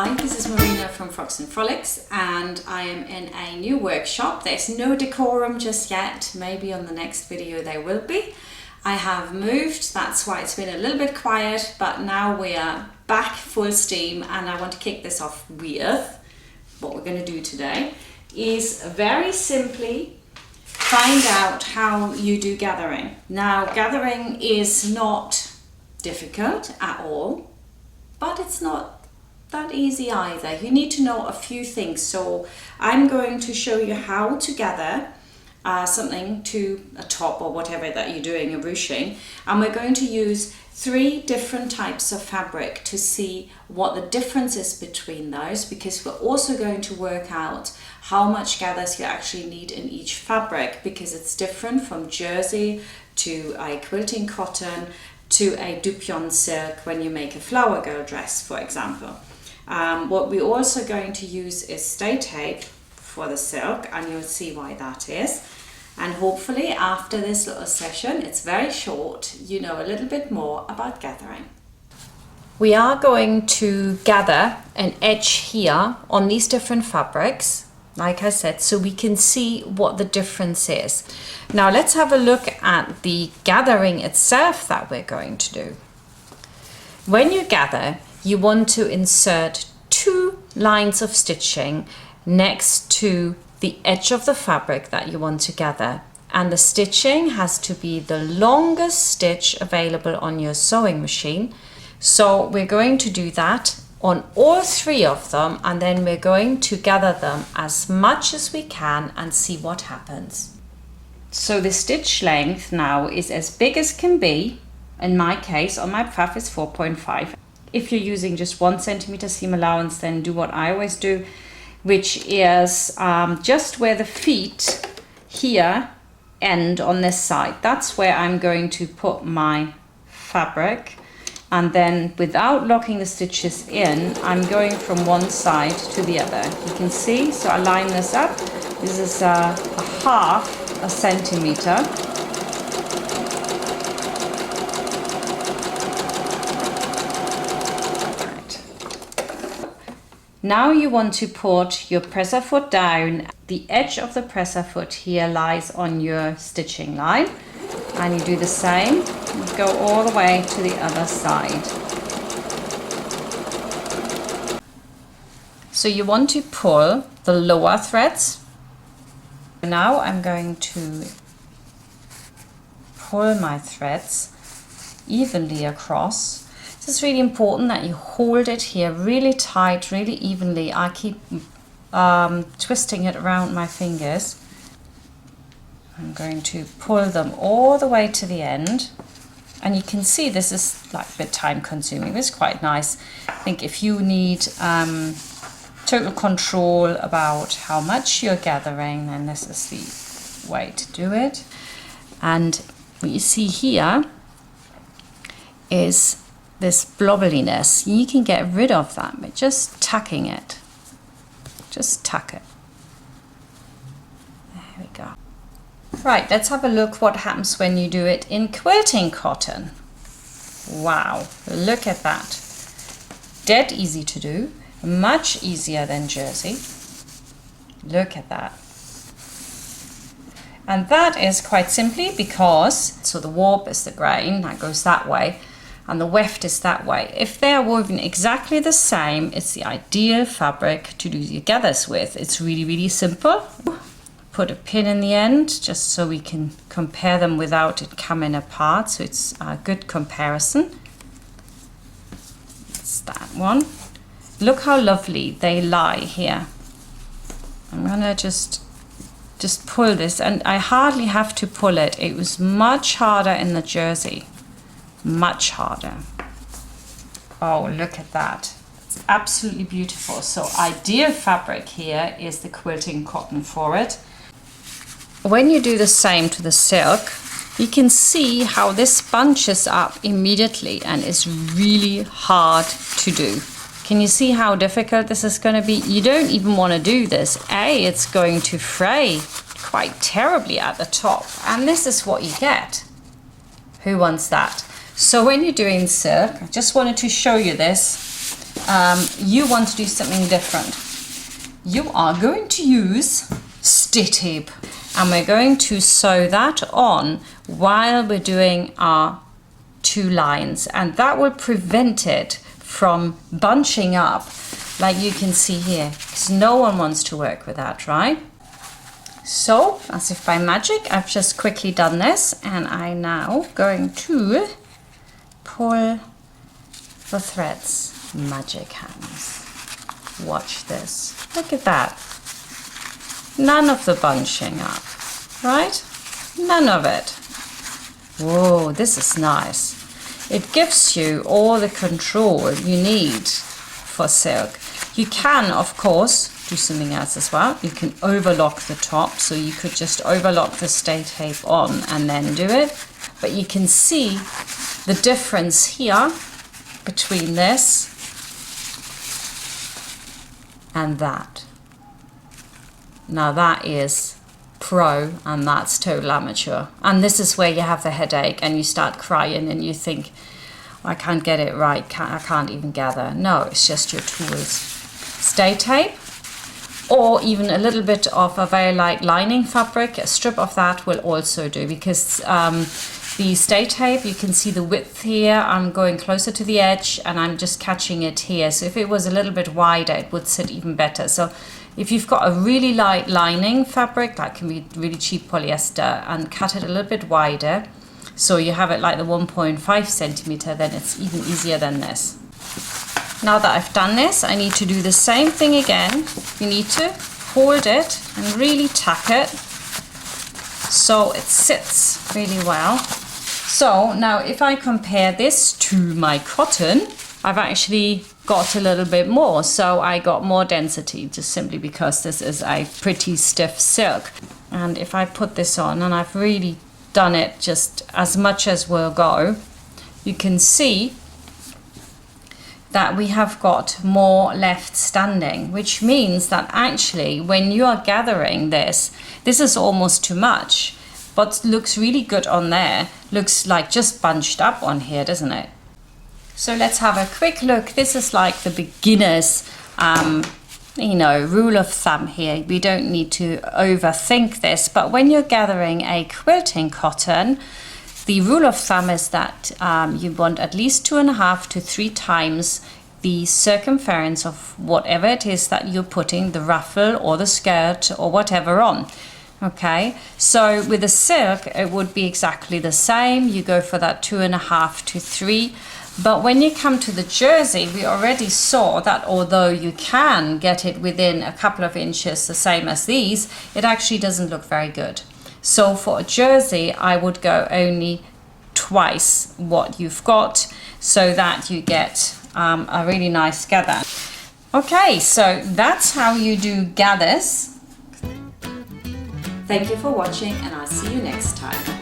Hi, this is Marina from Frocks Frolics and I am in a new workshop. There's no decorum just yet, maybe on the next video there will be. I have moved, that's why it's been a little bit quiet, but now we are back full steam and I want to kick this off with what we're going to do today is very simply find out how you do gathering. Now gathering is not difficult at all, but it's not that easy either. You need to know a few things. So I'm going to show you how to gather something to a top or whatever that you're doing, a ruching, and we're going to use 3 different types of fabric to see what the difference is between those, because we're also going to work out how much gathers you actually need in each fabric, because it's different from jersey to a quilting cotton to a dupion silk when you make a flower girl dress, for example. What we're also going to use is stay tape for the silk, and you'll see why that is. And hopefully after this little session, it's very short, you know a little bit more about gathering. We are going to gather an edge here on these different fabrics, like I said, so we can see what the difference is. Now let's have a look at the gathering itself that we're going to do. When you gather, you want to insert 2 lines of stitching next to the edge of the fabric that you want to gather, and the stitching has to be the longest stitch available on your sewing machine. So we're going to do that on all 3 of them, and then we're going to gather them as much as we can and see what happens. So the stitch length now is as big as can be. In my case, on my puff is 4.5. If you're using just 1 centimeter seam allowance, then do what I always do, which is just where the feet here end on this side. That's where I'm going to put my fabric, and then without locking the stitches in, I'm going from one side to the other. You can see, so I line this up. This is a half a centimeter. Now you want to put your presser foot down. The edge of the presser foot here lies on your stitching line, and you do the same. You go all the way to the other side. So you want to pull the lower threads. Now I'm going to pull my threads evenly across. It's really important that you hold it here really tight, really evenly. I keep twisting it around my fingers. I'm going to pull them all the way to the end. And you can see this is like a bit time consuming. This is quite nice. I think if you need total control about how much you're gathering, then this is the way to do it. And what you see here is this blobbliness. You can get rid of that by just tucking it. Just tuck it. There we go. Right, let's have a look what happens when you do it in quilting cotton. Wow, look at that. Dead easy to do. Much easier than jersey. Look at that. And that is quite simply because, so the warp is the grain that goes that way, and the weft is that way. If they are woven exactly the same, it's the ideal fabric to do your gathers with. It's really, really simple. Put a pin in the end, just so we can compare them without it coming apart, so it's a good comparison. It's that one. Look how lovely they lie here. I'm gonna just pull this, and I hardly have to pull it. It was much harder in the jersey. Much harder. Oh, look at that. It's absolutely beautiful. So ideal fabric here is the quilting cotton for it. When you do the same to the silk, you can see how this bunches up immediately and is really hard to do. Can you see how difficult this is going to be? You don't even want to do this. It's going to fray quite terribly at the top, and this is what you get. Who wants that? So when you're doing silk, I just wanted to show you this. you want to do something different. You are going to use stay tape, and we're going to sew that on while we're doing our 2 lines, and that will prevent it from bunching up like you can see here, because no one wants to work with that, right? So, as if by magic, I've just quickly done this, and I'm now going to pull the threads. Magic hands. Watch this. Look at that. None of the bunching up, right? None of it. Whoa, this is nice. It gives you all the control you need for silk. You can, of course, do something else as well. You can overlock the top, so you could just overlock the stay tape on and then do it. But you can see the difference here between this and that. Now that is pro and that's total amateur. And this is where you have the headache and you start crying and you think, I can't get it right, I can't even gather. No, it's just your tools. Stay tape, or even a little bit of a very light lining fabric, a strip of that will also do, because the stay tape, you can see the width here. I'm going closer to the edge and I'm just catching it here. So if it was a little bit wider, it would sit even better. So if you've got a really light lining fabric, that can be really cheap polyester, and cut it a little bit wider, so you have it like the 1.5 centimeter, then it's even easier than this. Now that I've done this, I need to do the same thing again. You need to hold it and really tuck it so it sits really well. So now if I compare this to my cotton, I've actually got a little bit more. So I got more density, just simply because this is a pretty stiff silk. And if I put this on, and I've really done it just as much as will go, you can see that we have got more left standing, which means that actually when you are gathering this is almost too much, but looks really good on there. Looks like just bunched up on here, doesn't it? So let's have a quick look. This is like the beginner's rule of thumb here. We don't need to overthink this, but when you're gathering a quilting cotton, the rule of thumb is that you want at least 2.5 to 3 times the circumference of whatever it is that you're putting the ruffle or the skirt or whatever on. Okay, so with the silk, it would be exactly the same. You go for that 2.5 to 3. But when you come to the jersey, we already saw that although you can get it within a couple of inches, the same as these, it actually doesn't look very good. So for a jersey, I would go only twice what you've got, so that you get a really nice gather. Okay, so that's how you do gathers. Thank you for watching, and I'll see you next time.